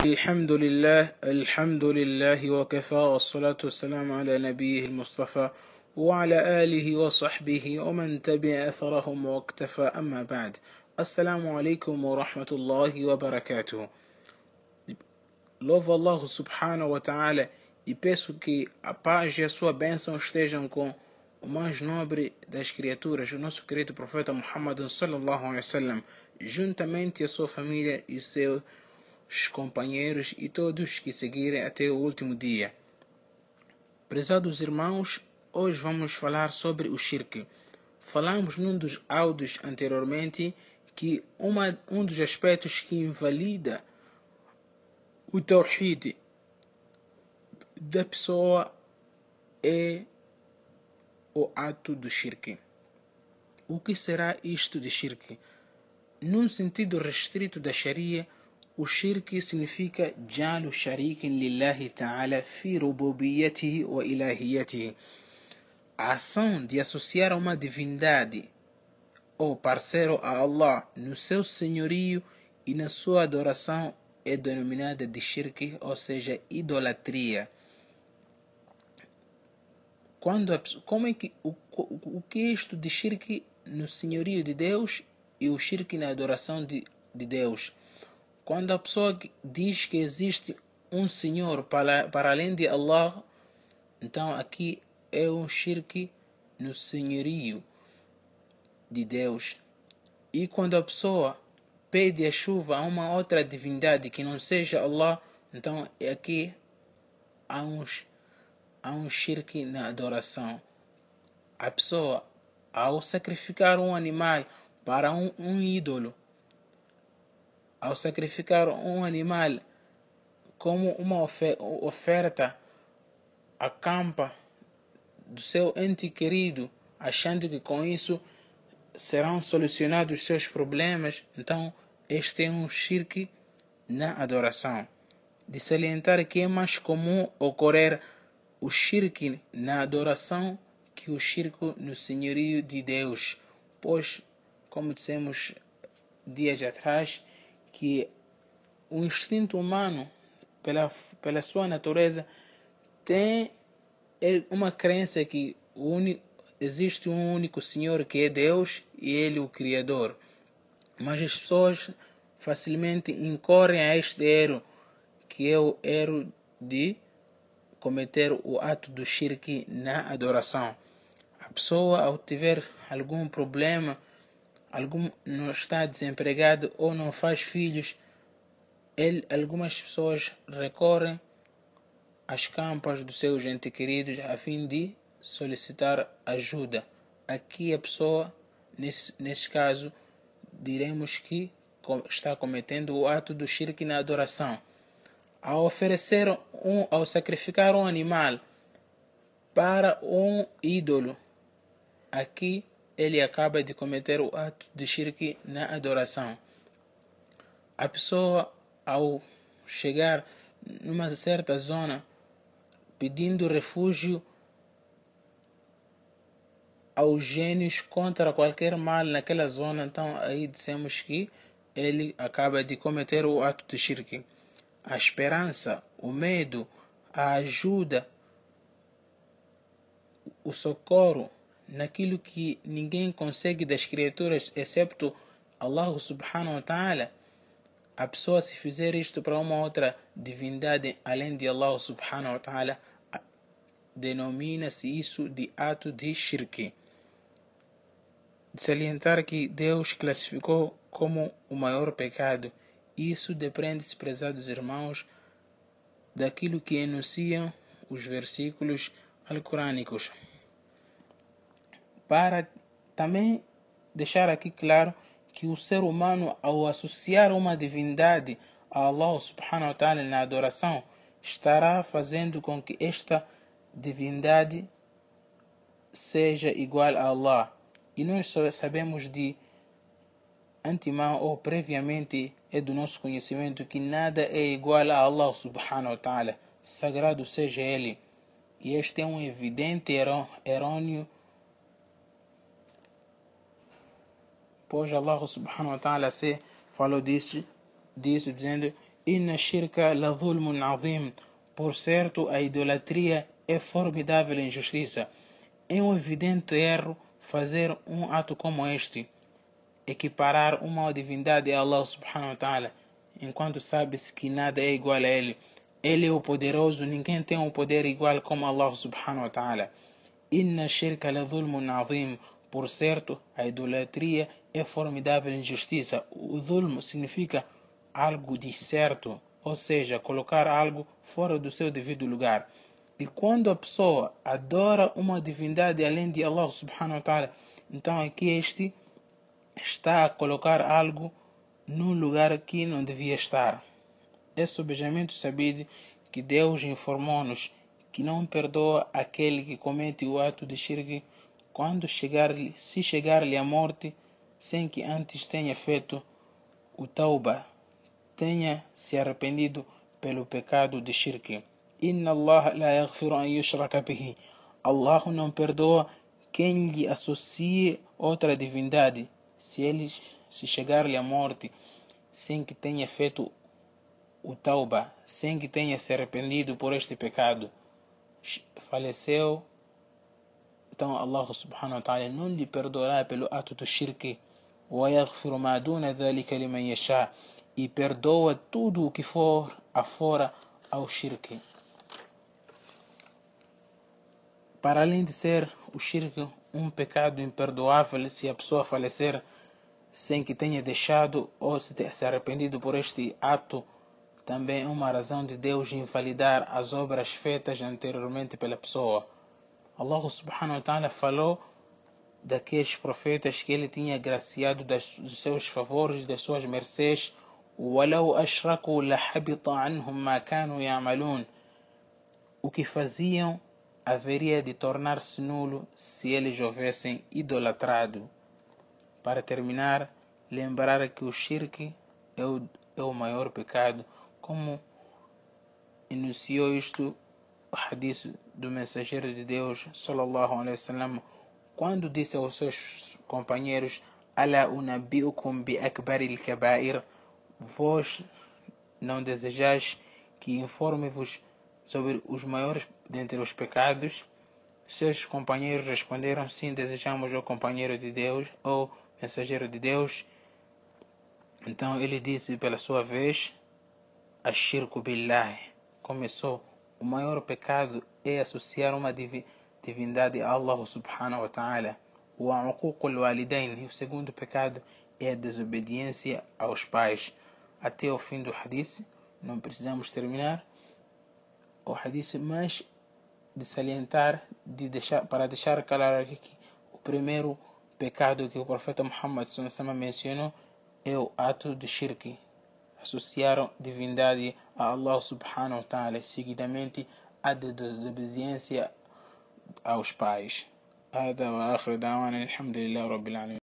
الحمد لله وكفى والصلاة والسلام على نبيه المصطفى وعلى آله وصحبه ومن تبع أثرهم واقتفى أما بعد. Assalamu alaikum wa rahmatullahi wa barakatuh. Louvo Allah subhanahu wa ta'ala e peço que a paz e a sua bênção estejam com o mais nobre das criaturas, o nosso querido profeta Muhammad sallallahu alaihi wasallam, juntamente a sua família e seus companheiros e todos que seguirem até o último dia. Prezados irmãos, hoje vamos falar sobre o shirk. Falamos num dos áudios anteriormente que um dos aspectos que invalida o tawhid da pessoa é o ato do shirk. O que será isto de shirk? Num sentido restrito da Sharia, o shirk significa jalu sharikin lillahi ta'ala fi rububiyyatihi wa ilahiyatihi. A ação de associar uma divindade ou parceiro a Allah no seu senhorio e na sua adoração é denominada de shirk, ou seja, idolatria. O que é isto de shirk no senhorio de Deus e o shirk na adoração de Deus? Quando a pessoa diz que existe um Senhor para além de Allah, então aqui é um shirk no senhorio de Deus. E quando a pessoa pede a chuva a uma outra divindade que não seja Allah, então aqui há um shirk na adoração. A pessoa, ao sacrificar um animal para um ídolo, ao sacrificar um animal como uma oferta, acampa do seu ente querido, achando que com isso serão solucionados seus problemas, então este é um shirk na adoração. De salientar que é mais comum ocorrer o shirk na adoração que o shirk no senhorio de Deus, pois, como dissemos dias atrás, que o instinto humano, pela sua natureza, tem uma crença que existe um único Senhor que é Deus e Ele o Criador. Mas as pessoas facilmente incorrem a este erro, que é o erro de cometer o ato do shirk na adoração. A pessoa, ao tiver algum problema, não está desempregado ou não faz filhos, algumas pessoas recorrem às campas dos seus entes queridos a fim de solicitar ajuda. Aqui a pessoa, nesse caso, diremos que está cometendo o ato do shirk na adoração. Ao sacrificar um animal para um ídolo, aqui ele acaba de cometer o ato de shirk na adoração. A pessoa, ao chegar numa certa zona pedindo refúgio aos gênios contra qualquer mal naquela zona, então aí dissemos que ele acaba de cometer o ato de shirk. A esperança, o medo, a ajuda, o socorro naquilo que ninguém consegue das criaturas excepto Allah subhanahu wa ta'ala. A pessoa, se fizer isto para uma outra divindade além de Allah subhanahu wa ta'ala, denomina-se isso de ato de shirk. De salientar que Deus classificou como o maior pecado. Isso depende-se, prezados irmãos, daquilo que enunciam os versículos alcorânicos. Para também deixar aqui claro que o ser humano, ao associar uma divindade a Allah subhanahu wa ta'ala na adoração, estará fazendo com que esta divindade seja igual a Allah. E nós sabemos de antemão ou previamente, é do nosso conhecimento, que nada é igual a Allah subhanahu wa ta'ala, sagrado seja Ele. E este é um evidente errôneo, pois Allah subhanahu wa ta'ala falou disso dizendo Inna shirka la dhulmun azim. Por certo, a idolatria é formidável injustiça. É um evidente erro fazer um ato como este, equiparar uma divindade a Allah subhanahu wa ta'ala, enquanto sabe-se que nada é igual a Ele. Ele é o poderoso, ninguém tem um poder igual como Allah subhanahu wa ta'ala. Inna shirka la dhulmun azim. Por certo, a idolatria é formidável injustiça. O dhulm significa algo de certo, ou seja, colocar algo fora do seu devido lugar. E quando a pessoa adora uma divindade além de Allah subhanahu wa ta'ala, então aqui este está a colocar algo num lugar que não devia estar. É sobejamente sabido que Deus informou-nos que não perdoa aquele que comete o ato de shirk se chegar-lhe a morte sem que antes tenha feito o tauba, tenha se arrependido pelo pecado de shirk. Inna Allah la yaghfiru an yushraka bihi. Allah não perdoa quem lhe associe outra divindade, se chegar-lhe a morte sem que tenha feito o tauba, sem que tenha se arrependido por este pecado, faleceu, então Allah subhanahu wa ta'ala não lhe perdoará pelo ato do shirk. وَيَغْفِرُ مَا دُونَ ذَلِكَ لِمَنْ يَشَاءُ. E perdoa tudo o que for afora ao shirk. Para além de ser o shirk um pecado imperdoável, se a pessoa falecer sem que tenha deixado ou se arrependido por este ato, também é uma razão de Deus invalidar as obras feitas anteriormente pela pessoa. Allah subhanahu wa ta'ala falou daqueles profetas que ele tinha graciado dos seus favores, das suas mercês. وَلَوْ أَشْرَكُوا لَحَبِطَ عَنْهُمْ مَا كَانُوا يَعْمَلُونَ. O que faziam haveria de tornar-se nulo se eles houvessem idolatrado. Para terminar, lembrar que o shirk é o maior pecado, como enunciou isto o hadith do mensageiro de Deus sallallahu alaihi wasallam, quando disse aos seus companheiros: Ala unabbiukum bi akbaril kabair. Vós não desejais que informe-vos sobre os maiores dentre os pecados? Seus companheiros responderam: sim, desejamos, ó companheiro de Deus, ó mensageiro de Deus. Então ele disse pela sua vez: Ashirku billah. Começou: o maior pecado é associar uma divindade a Allah subhanahu wa ta'ala. Wa uququl walidain. E o segundo pecado é a desobediência aos pais. Até o fim do hadith, não precisamos terminar o hadith, mas de salientar, para deixar claro aqui que o primeiro pecado que o profeta Muhammad mencionou é o ato de shirk, associaram divindade a Allah subhanahu wa ta'ala, seguidamente a desobediência aos pais. هذا وآخر دعوانا الحمد لله رب العالمين.